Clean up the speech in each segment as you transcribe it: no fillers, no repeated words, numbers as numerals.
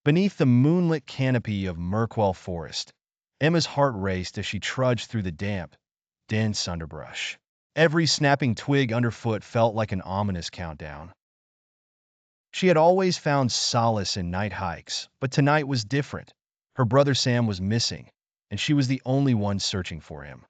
Beneath the moonlit canopy of Murkwell Forest, Emma's heart raced as she trudged through the damp, dense underbrush. Every snapping twig underfoot felt like an ominous countdown. She had always found solace in night hikes, but tonight was different. Her brother Sam was missing, and she was the only one searching for him.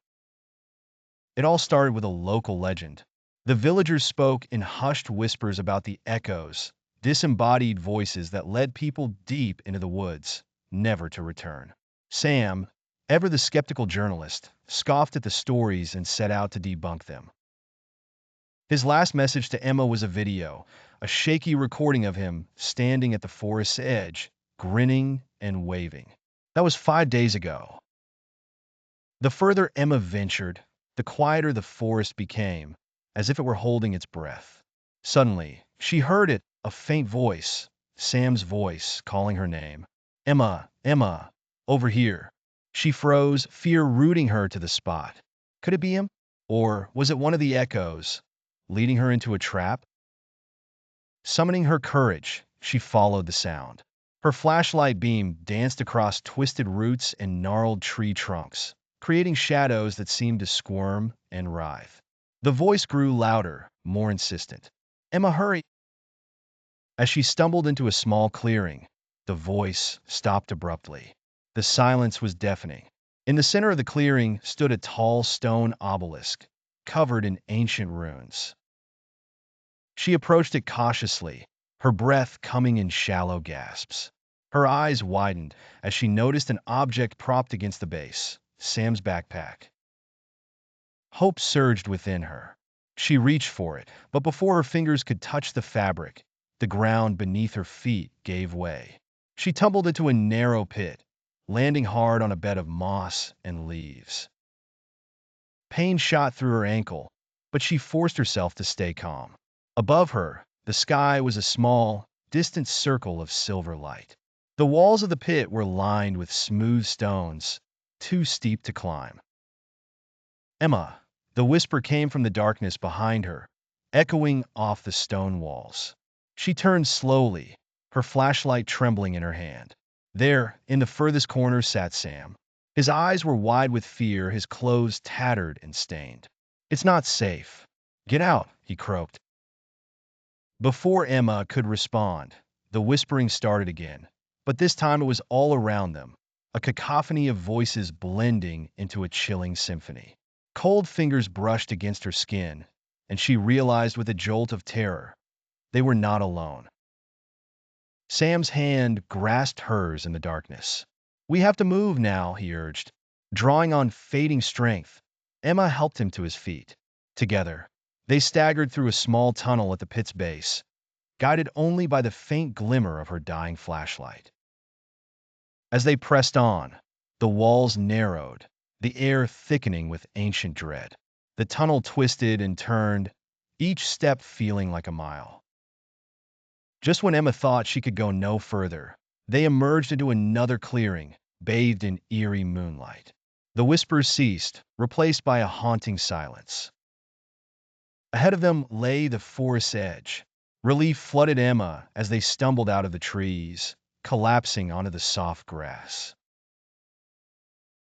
It all started with a local legend. The villagers spoke in hushed whispers about the echoes, disembodied voices that led people deep into the woods, never to return. Sam, ever the skeptical journalist, scoffed at the stories and set out to debunk them. His last message to Emma was a video, a shaky recording of him standing at the forest's edge, grinning and waving. That was 5 days ago. The further Emma ventured, the quieter the forest became, as if it were holding its breath. Suddenly, she heard it, a faint voice, Sam's voice, calling her name. Emma, Emma, over here. She froze, fear rooting her to the spot. Could it be him? Or was it one of the echoes, leading her into a trap? Summoning her courage, she followed the sound. Her flashlight beam danced across twisted roots and gnarled tree trunks, creating shadows that seemed to squirm and writhe. The voice grew louder, more insistent. Emma, hurry! As she stumbled into a small clearing, the voice stopped abruptly. The silence was deafening. In the center of the clearing stood a tall stone obelisk, covered in ancient runes. She approached it cautiously, her breath coming in shallow gasps. Her eyes widened as she noticed an object propped against the base, Sam's backpack. Hope surged within her. She reached for it, but before her fingers could touch the fabric, the ground beneath her feet gave way. She tumbled into a narrow pit, landing hard on a bed of moss and leaves. Pain shot through her ankle, but she forced herself to stay calm. Above her, the sky was a small, distant circle of silver light. The walls of the pit were lined with smooth stones, too steep to climb. Emma, the whisper came from the darkness behind her, echoing off the stone walls. She turned slowly, her flashlight trembling in her hand. There, in the furthest corner, sat Sam. His eyes were wide with fear, his clothes tattered and stained. It's not safe. Get out, he croaked. Before Emma could respond, the whispering started again, but this time it was all around them, a cacophony of voices blending into a chilling symphony. Cold fingers brushed against her skin, and she realized with a jolt of terror, they were not alone. Sam's hand grasped hers in the darkness. We have to move now, he urged. Drawing on fading strength, Emma helped him to his feet. Together, they staggered through a small tunnel at the pit's base, guided only by the faint glimmer of her dying flashlight. As they pressed on, the walls narrowed, the air thickening with ancient dread. The tunnel twisted and turned, each step feeling like a mile. Just when Emma thought she could go no further, they emerged into another clearing, bathed in eerie moonlight. The whispers ceased, replaced by a haunting silence. Ahead of them lay the forest's edge. Relief flooded Emma as they stumbled out of the trees, collapsing onto the soft grass.